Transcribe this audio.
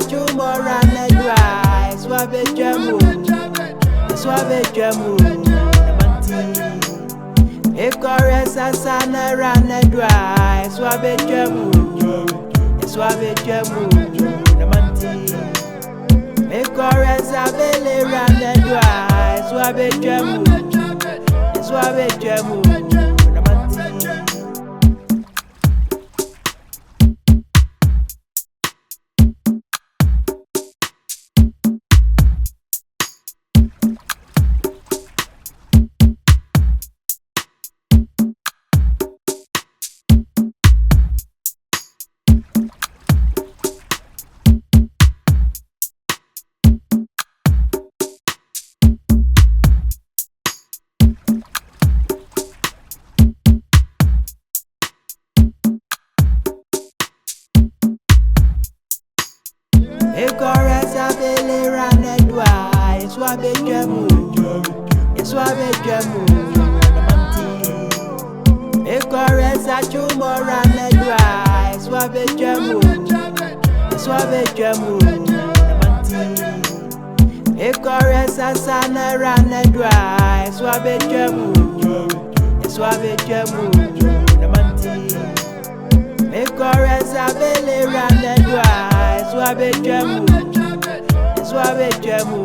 chumora nedwa swabe jamu namanti ekoresa sana ranedwa swabe jamu namanti ekoresa bele ranedwa swabe jamu namanti ekoresa bele ranedwa swabe jamu namanti ekoresa chumora nedwa swabe jamu namanti ekoresa sana ranedwa swabe jamu namanti ekoresa bele ranedwa swabe jamu